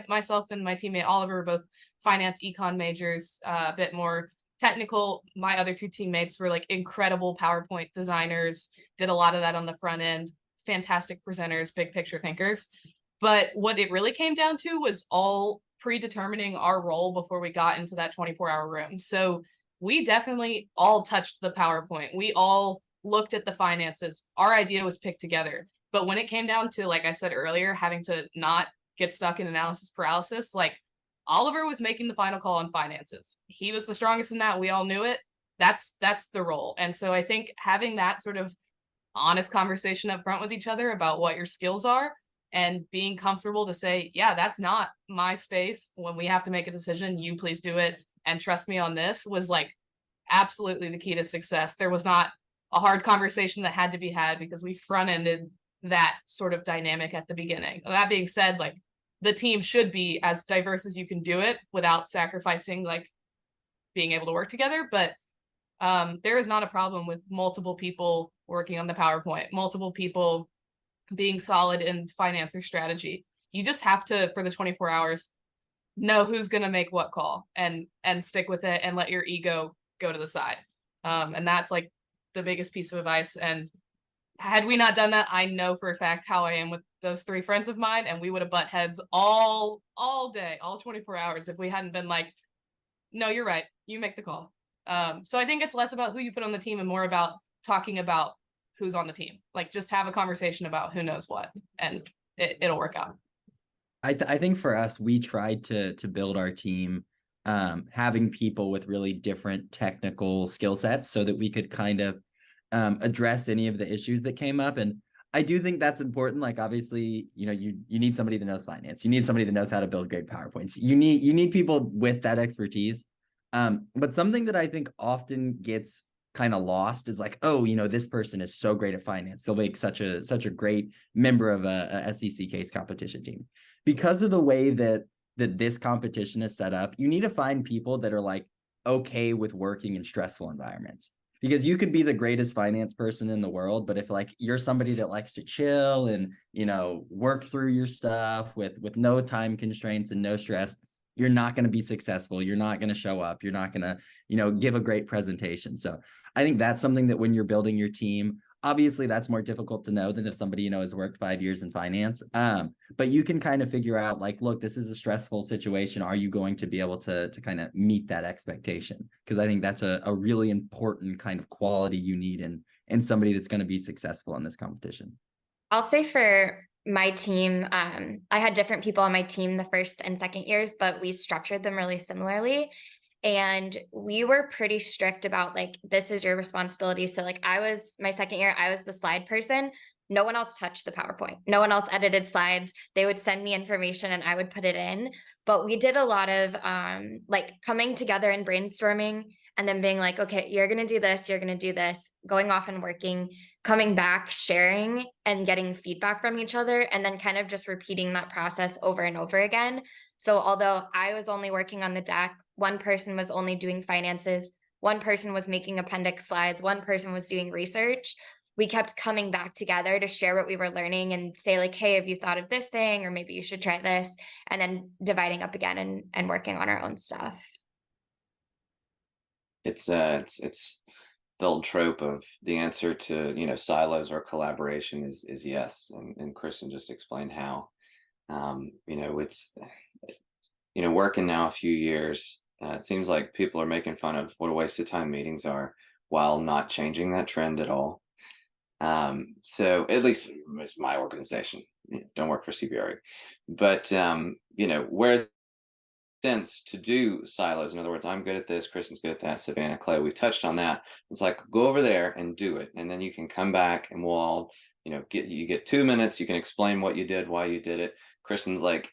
myself and my teammate Oliver, both finance econ majors, a bit more technical. My other two teammates were like incredible PowerPoint designers, did a lot of that on the front end, fantastic presenters, big picture thinkers. But what it really came down to was all predetermining our role before we got into that 24-hour room. So we definitely all touched the PowerPoint. We all looked at the finances. Our idea was picked together. But when it came down to, like I said earlier, having to not get stuck in analysis paralysis, like, Oliver was making the final call on finances. He was the strongest in that. We all knew it. That's the role. And so I think having that sort of honest conversation up front with each other about what your skills are and being comfortable to say, yeah, that's not my space. When we have to make a decision, you please do it and trust me on this, was like absolutely the key to success. There was not a hard conversation that had to be had because we front-ended that sort of dynamic at the beginning. That being said, like, the team should be as diverse as you can do it without sacrificing like being able to work together. But there is not a problem with multiple people working on the PowerPoint, multiple people being solid in finance or strategy. You just have to, for the 24 hours, know who's going to make what call and stick with it and let your ego go to the side. And that's like the biggest piece of advice. And had we not done that, I know for a fact how I am with those three friends of mine, and we would have butt heads all day, all 24 hours if we hadn't been like, no, you're right, you make the call. So I think it's less about who you put on the team and more about talking about who's on the team. Like, just have a conversation about who knows what, and it'll work out. I think for us, we tried to build our team having people with really different technical skill sets so that we could kind of address any of the issues that came up. And I do think that's important. Like, obviously, you know, you need somebody that knows finance. You need somebody that knows how to build great PowerPoints. You need people with that expertise. But something that I think often gets kind of lost is like, oh, you know, this person is so great at finance. They'll make such a great member of a SEC case competition team. Because of the way that this competition is set up, you need to find people that are like okay with working in stressful environments. Because you could be the greatest finance person in the world, but if like you're somebody that likes to chill and, you know, work through your stuff with no time constraints and no stress, you're not going to be successful. You're not going to show up. You're not going to, you know, give a great presentation. So I think that's something that when you're building your team, obviously that's more difficult to know than if somebody, you know, has worked 5 years in finance. But you can kind of figure out like, look, this is a stressful situation. Are you going to be able to kind of meet that expectation? Because I think that's a really important kind of quality you need in somebody that's going to be successful in this competition. I'll say for my team, I had different people on my team the first and second years, but we structured them really similarly. And we were pretty strict about like, this is your responsibility. So like my second year, I was the slide person. No one else touched the PowerPoint. No one else edited slides. They would send me information and I would put it in. But we did a lot of like coming together and brainstorming and then being like, okay, you're going to do this, you're going to do this, going off and working, coming back, sharing and getting feedback from each other, and then kind of just repeating that process over and over again. So although I was only working on the deck, one person was only doing finances, one person was making appendix slides, one person was doing research, we kept coming back together to share what we were learning and say like, hey, have you thought of this thing? Or maybe you should try this. And then dividing up again and working on our own stuff. It's the old trope of the answer to, you know, silos or collaboration is yes. And Kristen just explained how. You know, it's, you know, working now a few years, it seems like people are making fun of what a waste of time meetings are while not changing that trend at all. So at least it's my organization, don't work for CBRE, but, you know, where sense to do silos. In other words, I'm good at this, Kristen's good at that, Savannah, Clay, we've touched on that. It's like, go over there and do it. And then you can come back and we'll all, you know, you get 2 minutes, you can explain what you did, why you did it. Kristen's like,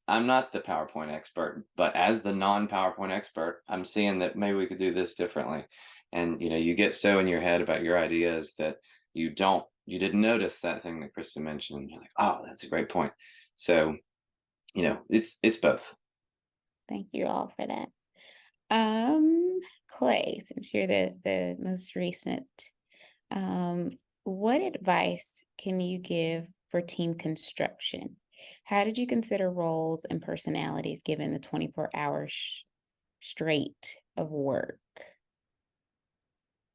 I'm not the PowerPoint expert, but as the non-PowerPoint expert, I'm seeing that maybe we could do this differently. And, you know, you get so in your head about your ideas that you don't you didn't notice that thing that Kristen mentioned. And you're like, oh, that's a great point. So, it's both. Thank you all for that. Clay, since you're the most recent, what advice can you give for team construction? How did you consider roles and personalities given the 24 hours straight of work?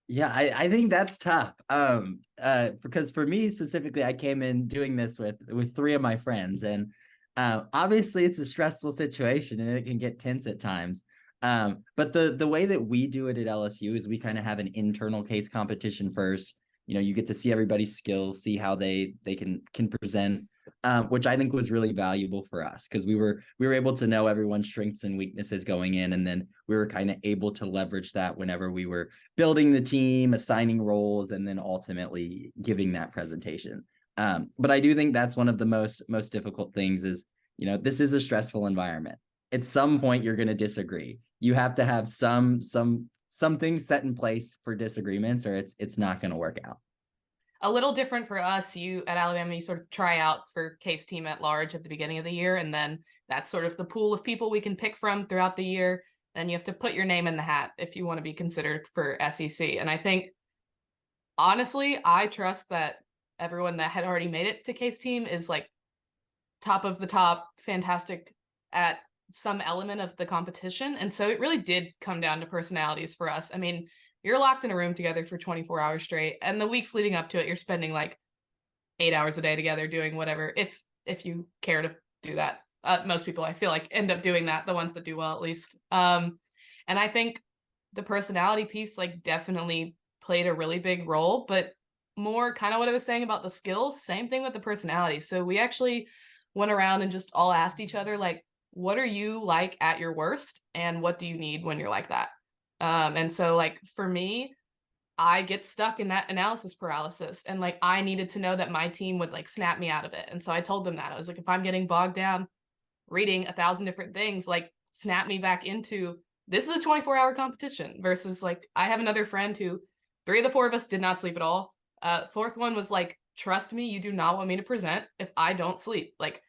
Yeah, I think that's tough. Because for me specifically, I came in doing this with three of my friends, and obviously it's a stressful situation and it can get tense at times. But the way that we do it at LSU is we kind of have an internal case competition first. You get to see everybody's skills, see how they can present, which I think was really valuable for us because we were able to know everyone's strengths and weaknesses going in, and then we were kind of able to leverage that whenever we were building the team, assigning roles, and then ultimately giving that presentation. But I do think that's one of the most difficult things is, this is a stressful environment. At some point, you're going to disagree. You have to have some things set in place for disagreements, or it's not going to work out. A little different for us. You at Alabama, you sort of try out for case team at large at the beginning of the year, and then that's sort of the pool of people we can pick from throughout the year. Then you have to put your name in the hat if you want to be considered for SEC. And I think, honestly, I trust that everyone that had already made it to case team is like top of the top, fantastic at some element of the competition. And so it really did come down to personalities for us. I mean, you're locked in a room together for 24 hours straight, and the weeks leading up to it, you're spending like 8 hours a day together doing whatever, if you care to do that. Most people, I feel like, end up doing that, the ones that do well at least. And I think the personality piece like definitely played a really big role, but more kind of what I was saying about the skills, same thing with the personality. So we actually went around and just all asked each other, like, what are you like at your worst, and what do you need when you're like that? And so like for me, I get stuck in that analysis paralysis, and like I needed to know that my team would like snap me out of it. And so I told them that I was like, if I'm getting bogged down reading 1,000 different things, like snap me back into, this is a 24-hour competition versus like I have another friend who 3 of the 4 of us did not sleep at all. Fourth one was like, trust me, you do not want me to present if I don't sleep. Like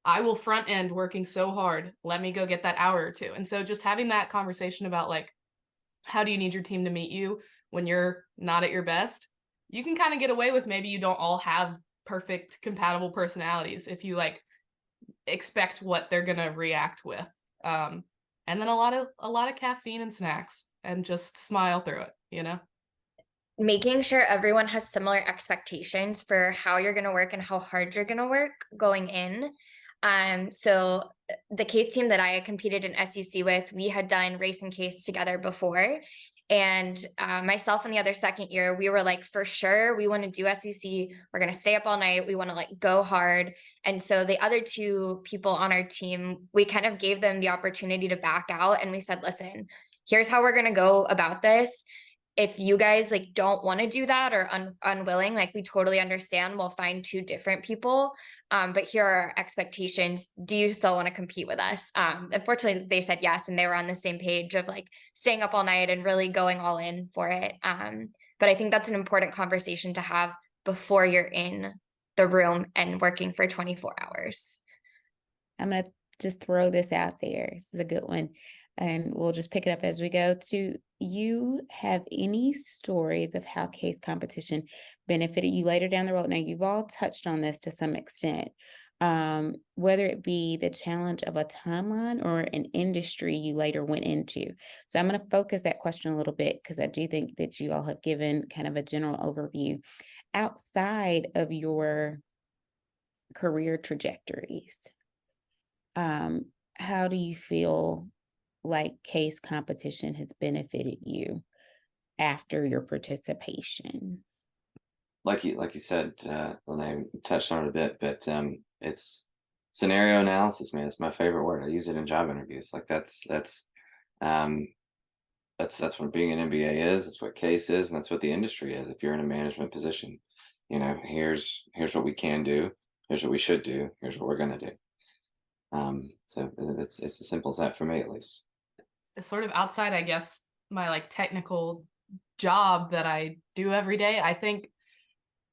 I will front end working so hard. Let me go get that hour or two. And so just having that conversation about like, how do you need your team to meet you when you're not at your best? You can kind of get away with maybe you don't all have perfect compatible personalities if you like expect what they're going to react with. And then a lot of caffeine and snacks and just smile through it, Making sure everyone has similar expectations for how you're going to work and how hard you're going to work going in. So the case team that I had competed in SEC with, we had done race and case together before. And myself and the other second year, we were like, for sure, we want to do SEC. We're going to stay up all night. We want to like go hard. And so the other 2 people on our team, we kind of gave them the opportunity to back out. And we said, listen, here's how we're going to go about this. If you guys like don't want to do that or unwilling, like we totally understand. We'll find 2 different people. But here are our expectations. Do you still want to compete with us? Unfortunately, they said yes, and they were on the same page of like staying up all night and really going all in for it. But I think that's an important conversation to have before you're in the room and working for 24 hours. I'm going to just throw this out there. This is a good one. And we'll just pick it up as we go. Do you have any stories of how case competition benefited you later down the road? Now, you've all touched on this to some extent, whether it be the challenge of a timeline or an industry you later went into. So I'm going to focus that question a little bit because I do think that you all have given kind of a general overview. Outside of your career trajectories, how do you feel like case competition has benefited you after your participation? Like you said, Lene touched on it a bit, but it's scenario analysis, man. It's my favorite word. I use it in job interviews. Like that's what being an MBA is. That's what case is, and that's what the industry is. If you're in a management position, here's what we can do. Here's what we should do. Here's what we're gonna do. So it's as simple as that for me, at least. It's sort of outside, I guess, my like technical job that I do every day. I think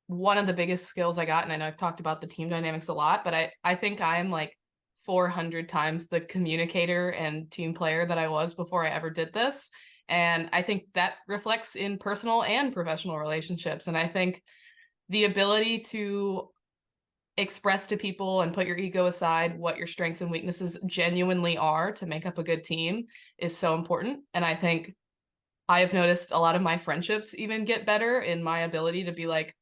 one of the biggest skills I got, and I know I've talked about the team dynamics a lot, but I think I am like 400 times the communicator and team player that I was before I ever did this. And I think that reflects in personal and professional relationships. And I think the ability to express to people and put your ego aside what your strengths and weaknesses genuinely are to make up a good team is so important. And I think I have noticed a lot of my friendships even get better in my ability to be like,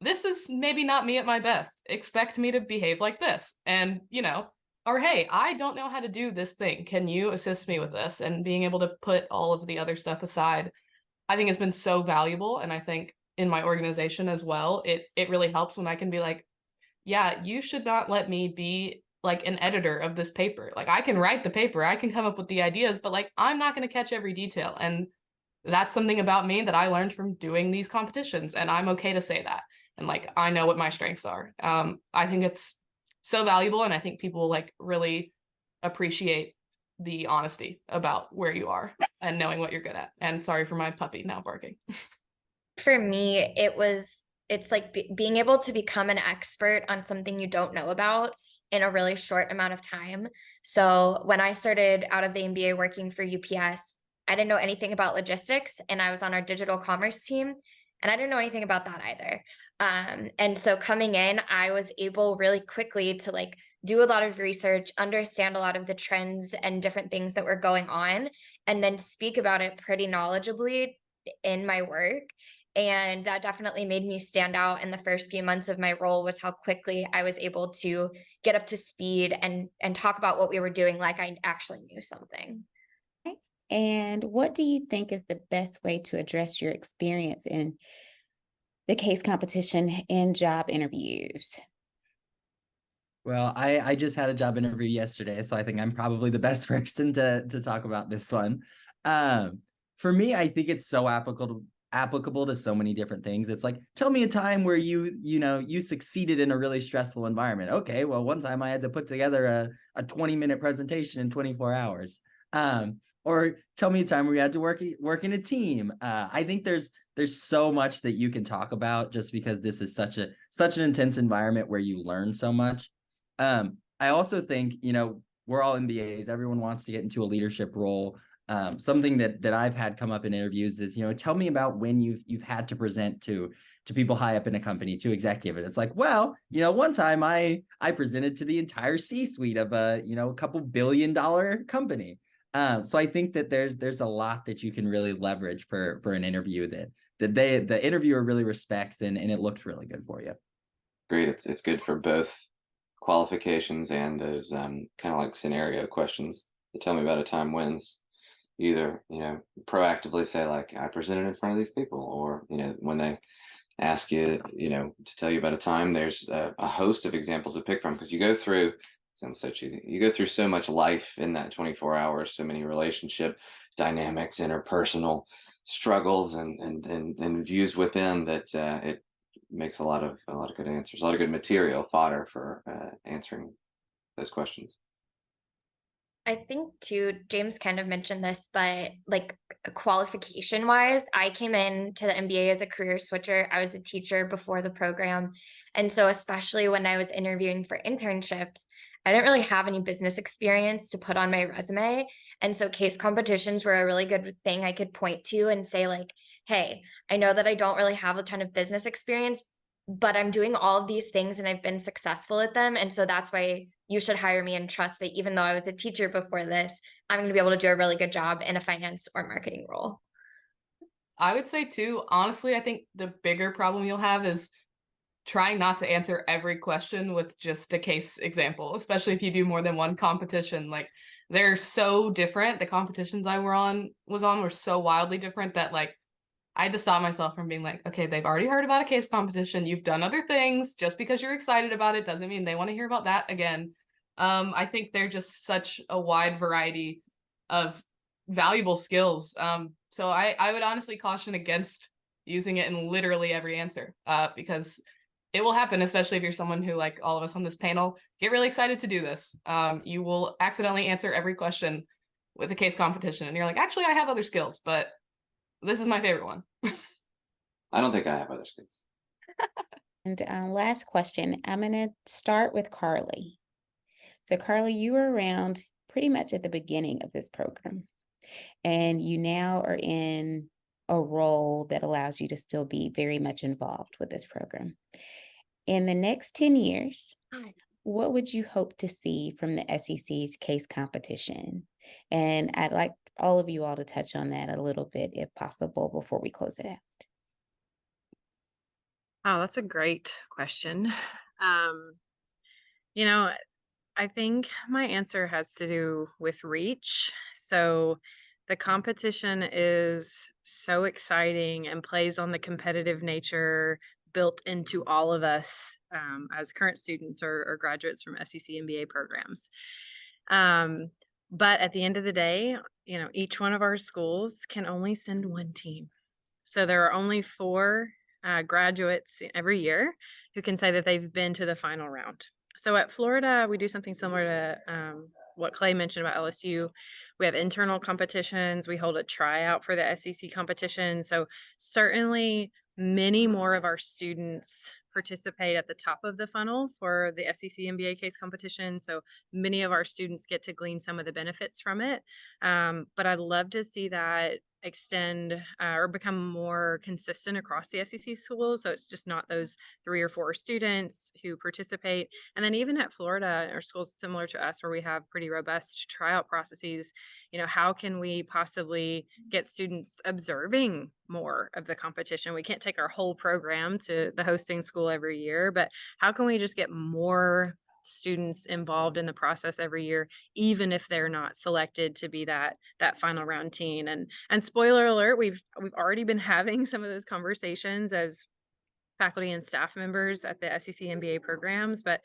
this is maybe not me at my best. Expect me to behave like this. And, you know, or hey, I don't know how to do this thing. Can you assist me with this? And being able to put all of the other stuff aside, I think has been so valuable. And I think in my organization as well, it really helps when I can be like, yeah, you should not let me be like an editor of this paper. Like I can write the paper, I can come up with the ideas, but like I'm not going to catch every detail. And that's something about me that I learned from doing these competitions. And I'm okay to say that. And like I know what my strengths are. I think it's so valuable, and I think people like really appreciate the honesty about where you are and knowing what you're good at. And sorry for my puppy now barking. For me, it's like being able to become an expert on something you don't know about in a really short amount of time. So when I started out of the MBA working for UPS, I didn't know anything about logistics, and I was on our digital commerce team, and I didn't know anything about that either. And so coming in, I was able really quickly to like do a lot of research, understand a lot of the trends and different things that were going on, and then speak about it pretty knowledgeably in my work. And that definitely made me stand out in the first few months of my role, was how quickly I was able to get up to speed and talk about what we were doing like I actually knew something. And what do you think is the best way to address your experience in the case competition in job interviews? Well, I just had a job interview yesterday, so I think I'm probably the best person to talk about this one. For me, I think it's so applicable to so many different things. It's like, tell me a time where you succeeded in a really stressful environment. Okay, well, one time I had to put together a 20-minute presentation in 24 hours. Or tell me a time where you had to work in a team. I think there's so much that you can talk about, just because this is such an intense environment where you learn so much. I also think, we're all MBAs. Everyone wants to get into a leadership role. Something that I've had come up in interviews is, tell me about when you've had to present to people high up in a company, to executive. And it's like, well, one time I presented to the entire C-suite of a couple $1 billion company. So I think that there's a lot that you can really leverage for an interview that the interviewer really respects, and it looks really good for you. Great. It's good for both qualifications and those kind of like scenario questions. Tell me about a time when's either, proactively say like, I presented in front of these people, or, when they ask you, to tell you about a time, there's a host of examples to pick from, because you go through, sounds so cheesy, you go through so much life in that 24 hours, so many relationship dynamics, interpersonal struggles, and views within that, it makes a lot of good answers, a lot of good material fodder for answering those questions. I think too, James kind of mentioned this, but like qualification wise, I came into the MBA as a career switcher. I was a teacher before the program. And so especially when I was interviewing for internships, I didn't really have any business experience to put on my resume. And so case competitions were a really good thing I could point to and say like, hey, I know that I don't really have a ton of business experience, but I'm doing all of these things and I've been successful at them. And so that's why you should hire me and trust that even though I was a teacher before this, I'm going to be able to do a really good job in a finance or marketing role. I would say too, honestly, I think the bigger problem you'll have is trying not to answer every question with just a case example, especially if you do more than one competition. Like they're so different. The competitions I was on were so wildly different that like I had to stop myself from being like, okay, they've already heard about a case competition. You've done other things. Just because you're excited about it doesn't mean they want to hear about that again. I think they're just such a wide variety of valuable skills. So I would honestly caution against using it in literally every answer, because it will happen, especially if you're someone who, like all of us on this panel, get really excited to do this. You will accidentally answer every question with a case competition. And you're like, actually, I have other skills, but this is my favorite one. I don't think I have other skills. And last question, I'm going to start with Carly. So Carly, you were around pretty much at the beginning of this program, and you now are in a role that allows you to still be very much involved with this program. In the next 10 years, what would you hope to see from the SEC's case competition? And I'd like all of you all to touch on that a little bit, if possible, before we close it out. Oh, that's a great question. You know, I think my answer has to do with reach. So the competition is so exciting and plays on the competitive nature built into all of us as current students or graduates from SEC MBA programs. But at the end of the day, each one of our schools can only send one team. So there are only 4 graduates every year who can say that they've been to the final round. So at Florida, we do something similar to what Clay mentioned about LSU. We have internal competitions. We hold a tryout for the SEC competition. So certainly many more of our students participate at the top of the funnel for the SEC MBA case competition. So many of our students get to glean some of the benefits from it. But I'd love to see that extend or become more consistent across the SEC schools. So it's just not those 3 or 4 students who participate. And then even at Florida, or schools similar to us where we have pretty robust tryout processes, how can we possibly get students observing more of the competition? We can't take our whole program to the hosting school every year, but how can we just get more students involved in the process every year, even if they're not selected to be that final round team? And spoiler alert, we've already been having some of those conversations as faculty and staff members at the SEC MBA programs. But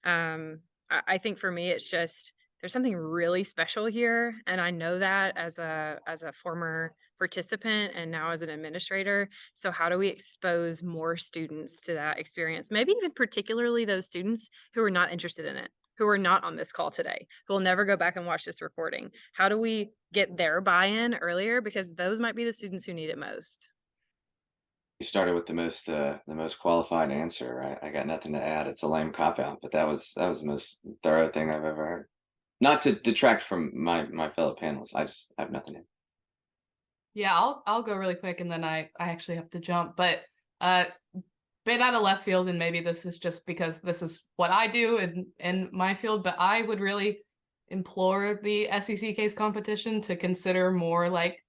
I think for me, it's just there's something really special here, and I know that as a former participant and now as an administrator. So how do we expose more students to that experience? Maybe even particularly those students who are not interested in it, who are not on this call today, who will never go back and watch this recording. How do we get their buy-in earlier? Because those might be the students who need it most. You started with the most qualified answer. I got nothing to add. It's a lame cop-out, but that was the most thorough thing I've ever heard. Not to detract from my fellow panelists. I just have nothing in. Yeah, I'll go really quick, and then I actually have to jump. But bit out of left field, and maybe this is just because this is what I do in my field, but I would really implore the SEC case competition to consider more like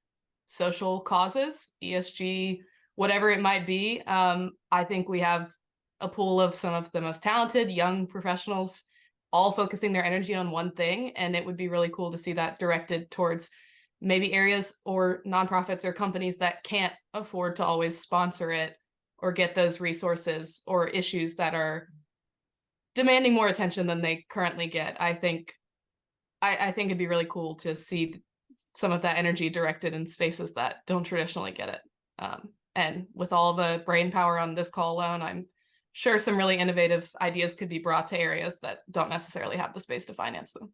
social causes, ESG, whatever it might be. I think we have a pool of some of the most talented young professionals all focusing their energy on one thing, and it would be really cool to see that directed towards maybe areas or nonprofits or companies that can't afford to always sponsor it or get those resources or issues that are demanding more attention than they currently get. I think it'd be really cool to see some of that energy directed in spaces that don't traditionally get it. And with all the brain power on this call alone, I'm sure some really innovative ideas could be brought to areas that don't necessarily have the space to finance them.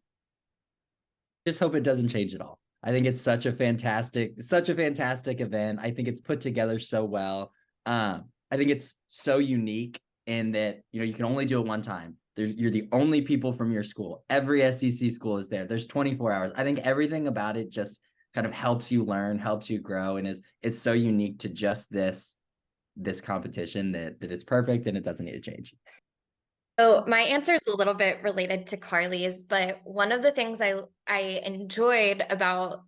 Just hope it doesn't change at all. I think it's such a fantastic event. I think it's put together so well. I think it's so unique in that, you can only do it one time. You're the only people from your school. Every SEC school is there. There's 24 hours. I think everything about it just kind of helps you learn, helps you grow, and is so unique to just this competition that it's perfect and it doesn't need to change. So my answer is a little bit related to Carly's, but one of the things I enjoyed about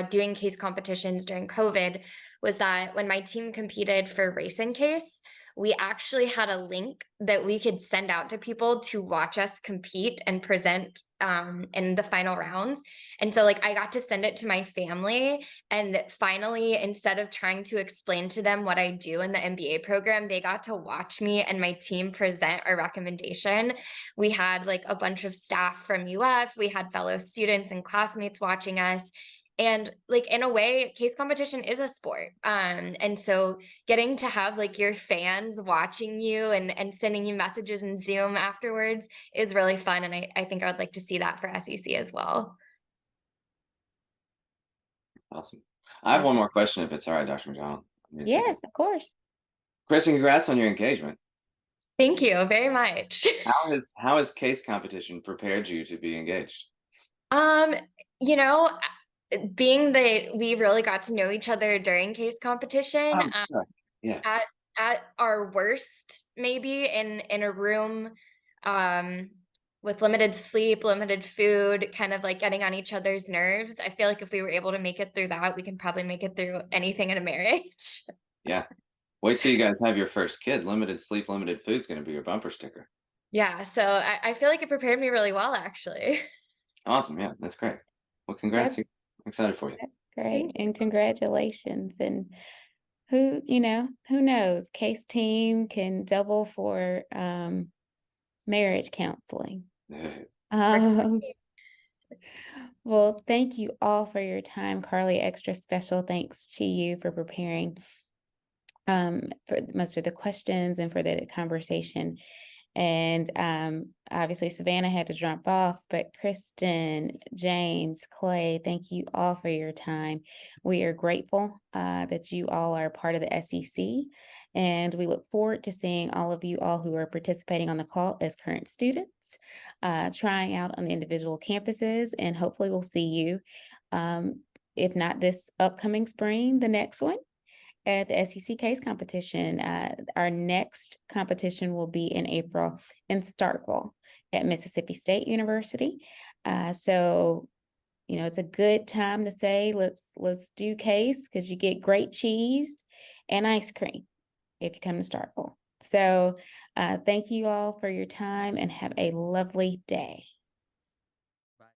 doing case competitions during COVID was that when my team competed for Racing Case, we actually had a link that we could send out to people to watch us compete and present in the final rounds. And so I got to send it to my family, and finally, instead of trying to explain to them what I do in the MBA program, they got to watch me and my team present our recommendation. We had a bunch of staff from UF, we had fellow students and classmates watching us. And in a way, case competition is a sport. And so getting to have your fans watching you and sending you messages in Zoom afterwards is really fun. And I think I would like to see that for SEC as well. Awesome. I have one more question if it's all right, Dr. McDonald. Yes, of course. Kristen, congrats on your engagement. Thank you very much. How has case competition prepared you to be engaged? Um, you know, being that we really got to know each other during case competition, Oh, sure. Yeah. at our worst, maybe in a room, um, with limited sleep, limited food, kind of like getting on each other's nerves. I feel like if we were able to make it through that, we can probably make it through anything in a marriage. Yeah. Wait till you guys have your first kid. Limited sleep, limited food's going to be your bumper sticker. Yeah, so I feel like it prepared me really well, actually. Awesome. Yeah, that's great. Well, congrats. That's I'm excited for you. great. And congratulations. And who knows? Case team can double for marriage counseling. Um, well, thank you all for your time. Carly, extra special thanks to you for preparing for most of the questions and for the conversation. And obviously Savannah had to drop off, but Kristen, James, Clay, thank you all for your time. We are grateful that you all are part of the SEC, and we look forward to seeing all of you all who are participating on the call as current students, trying out on individual campuses, and hopefully we'll see you, if not this upcoming spring, the next one at the SEC Case Competition. Our next competition will be in April in Starkville at Mississippi State University. So, it's a good time to say, let's do case, because you get great cheese and ice cream if you come to Starkville. So thank you all for your time and have a lovely day.